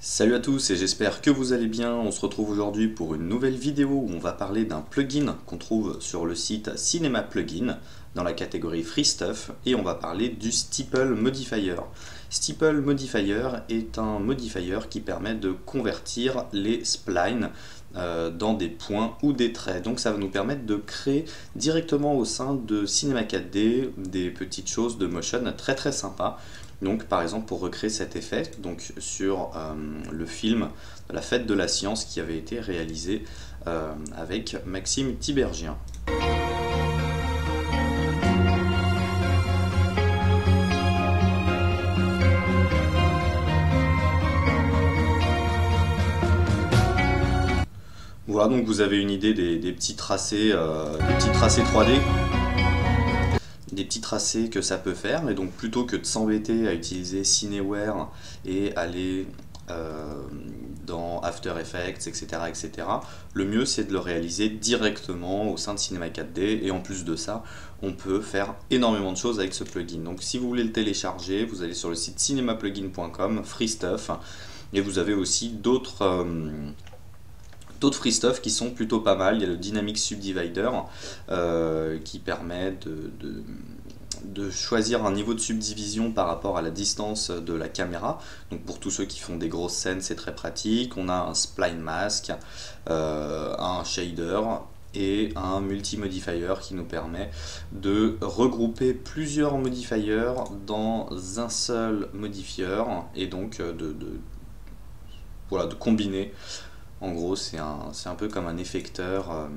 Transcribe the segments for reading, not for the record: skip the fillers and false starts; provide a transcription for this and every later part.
Salut à tous et j'espère que vous allez bien. On se retrouve aujourd'hui pour une nouvelle vidéo où on va parler d'un plugin qu'on trouve sur le site Cinema Plugin dans la catégorie Free Stuff et on va parler du Stipple Modifier. Stipple Modifier est un modifier qui permet de convertir les splines dans des points ou des traits. Donc ça va nous permettre de créer directement au sein de Cinema 4D des petites choses de motion très sympas. Donc par exemple pour recréer cet effet donc sur le film La Fête de la Science qui avait été réalisé avec Maxime Tiberghien. Voilà, donc vous avez une idée des petits tracés 3D. Des petits tracés que ça peut faire, et donc plutôt que de s'embêter à utiliser Cineware et aller dans After Effects, etc., le mieux c'est de le réaliser directement au sein de Cinema 4D, et en plus de ça, on peut faire énormément de choses avec ce plugin. Donc si vous voulez le télécharger, vous allez sur le site cinemaplugin.com, free stuff, et vous avez aussi d'autres free stuff qui sont plutôt pas mal. Il y a le Dynamic Subdivider qui permet de choisir un niveau de subdivision par rapport à la distance de la caméra. Donc pour tous ceux qui font des grosses scènes, c'est très pratique. On a un spline mask, un shader et un multi-modifier qui nous permet de regrouper plusieurs modifiers dans un seul modifier et donc voilà, de combiner. En gros, c'est un peu comme un effecteur,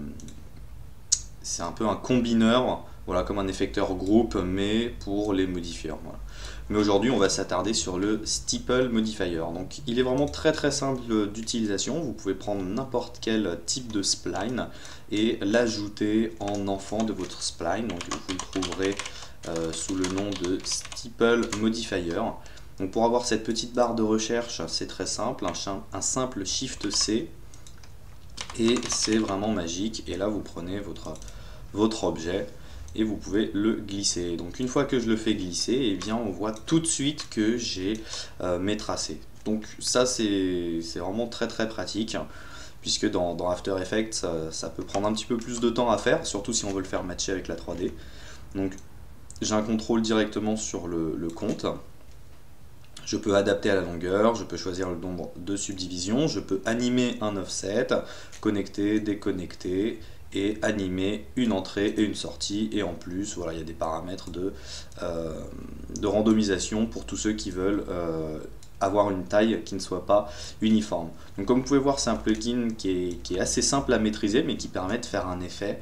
c'est un peu un combineur, voilà, comme un effecteur groupe, mais pour les modifiers. Voilà. Mais aujourd'hui, on va s'attarder sur le Stipple Modifier. Donc, il est vraiment très simple d'utilisation. Vous pouvez prendre n'importe quel type de spline et l'ajouter en enfant de votre spline. Donc, vous le trouverez sous le nom de Stipple Modifier. Donc pour avoir cette petite barre de recherche, c'est très simple, un simple Shift C et c'est vraiment magique. Et là vous prenez votre objet et vous pouvez le glisser. Donc une fois que je le fais glisser, eh bien on voit tout de suite que j'ai mes tracés. Donc ça c'est vraiment très pratique, puisque dans After Effects ça peut prendre un petit peu plus de temps à faire, surtout si on veut le faire matcher avec la 3D. Donc j'ai un contrôle directement sur le compte. Je peux adapter à la longueur, je peux choisir le nombre de subdivisions, je peux animer un offset, connecter, déconnecter et animer une entrée et une sortie. Et en plus, voilà, il y a des paramètres de randomisation pour tous ceux qui veulent avoir une taille qui ne soit pas uniforme. Donc comme vous pouvez voir, c'est un plugin qui est assez simple à maîtriser, mais qui permet de faire un effet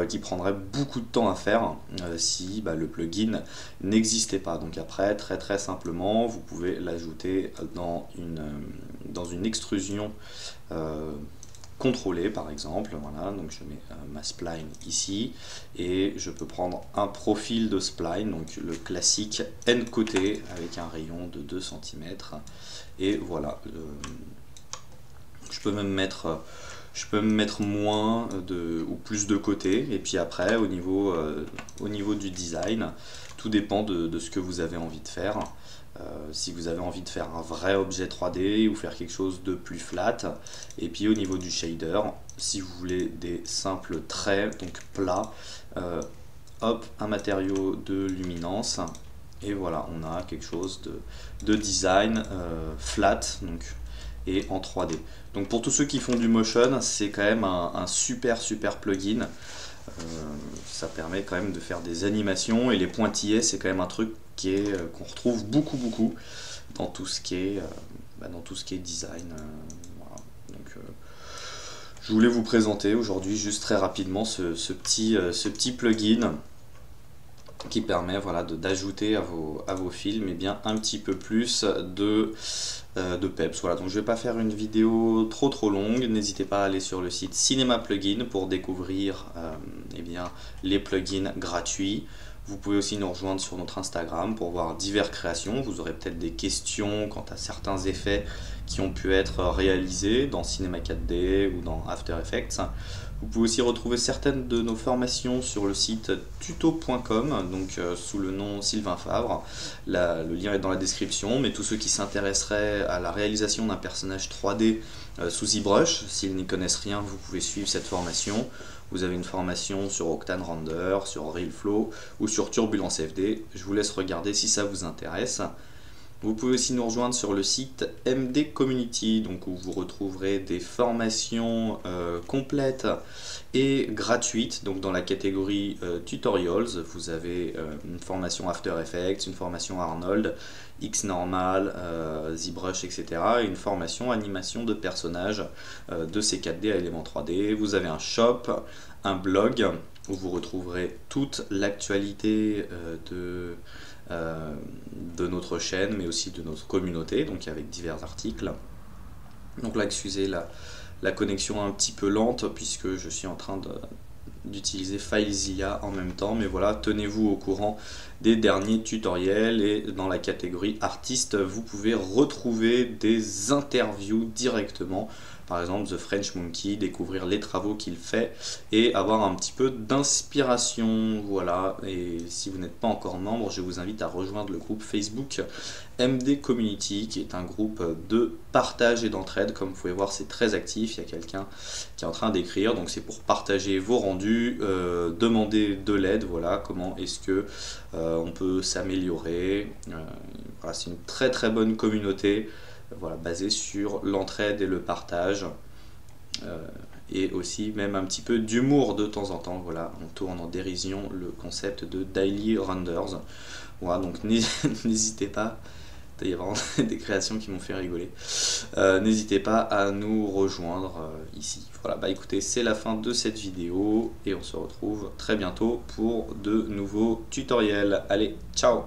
qui prendrait beaucoup de temps à faire si le plugin n'existait pas. Donc après, très simplement, vous pouvez l'ajouter dans une extrusion contrôlée par exemple. Voilà, donc je mets ma spline ici et je peux prendre un profil de spline, donc le classique N côté avec un rayon de 2 cm, et voilà. Je peux même mettre moins ou plus de côté, et puis après au niveau du design, tout dépend de ce que vous avez envie de faire. Si vous avez envie de faire un vrai objet 3D ou faire quelque chose de plus flat. Et puis au niveau du shader, si vous voulez des simples traits, donc plats, hop, un matériau de luminance, et voilà, on a quelque chose de design flat, donc, et en 3D. Donc pour tous ceux qui font du motion, c'est quand même un super plugin. Ça permet quand même de faire des animations, et les pointillés, c'est quand même un truc qu'on retrouve beaucoup dans tout ce qui est design. Voilà. Donc, je voulais vous présenter aujourd'hui juste très rapidement ce petit plugin qui permet, voilà, d'ajouter à vos films un petit peu plus de peps. Voilà, donc je vais pas faire une vidéo trop longue. N'hésitez pas à aller sur le site Cinema Plugin pour découvrir les plugins gratuits. Vous pouvez aussi nous rejoindre sur notre Instagram pour voir diverses créations. Vous aurez peut-être des questions quant à certains effets qui ont pu être réalisés dans Cinema 4D ou dans After Effects. Vous pouvez aussi retrouver certaines de nos formations sur le site tuto.com, donc sous le nom Sylvain Favre. Le lien est dans la description, mais tous ceux qui s'intéresseraient à la réalisation d'un personnage 3D sous ZBrush, s'ils n'y connaissent rien, vous pouvez suivre cette formation. Vous avez une formation sur Octane Render, sur RealFlow ou sur Turbulence FD. Je vous laisse regarder si ça vous intéresse. Vous pouvez aussi nous rejoindre sur le site MD Community, donc où vous retrouverez des formations complètes et gratuites. Donc dans la catégorie Tutorials, vous avez une formation After Effects, une formation Arnold, Xnormal, ZBrush, etc. et une formation animation de personnages de C4D à Element 3D. Vous avez un shop, un blog où vous retrouverez toute l'actualité de notre chaîne, mais aussi de notre communauté, donc avec divers articles. Donc là, excusez la connexion un petit peu lente, puisque je suis en train d'utiliser FileZilla en même temps, mais voilà, tenez-vous au courant des derniers tutoriels, et dans la catégorie artistes, vous pouvez retrouver des interviews directement, par exemple The French Monkey, découvrir les travaux qu'il fait et avoir un petit peu d'inspiration. Voilà, et si vous n'êtes pas encore membre, je vous invite à rejoindre le groupe Facebook MD Community, qui est un groupe de partage et d'entraide. Comme vous pouvez voir, c'est très actif, il y a quelqu'un qui est en train d'écrire, donc c'est pour partager vos rendus, demander de l'aide, voilà, comment est-ce que on peut s'améliorer. Voilà, c'est une très très bonne communauté, voilà, basée sur l'entraide et le partage, et aussi même un petit peu d'humour de temps en temps. Voilà, on tourne en dérision le concept de daily renders. Voilà, donc n'hésitez pas. Il y a vraiment des créations qui m'ont fait rigoler. N'hésitez pas à nous rejoindre ici. Voilà, bah écoutez, c'est la fin de cette vidéo et on se retrouve très bientôt pour de nouveaux tutoriels. Allez, ciao!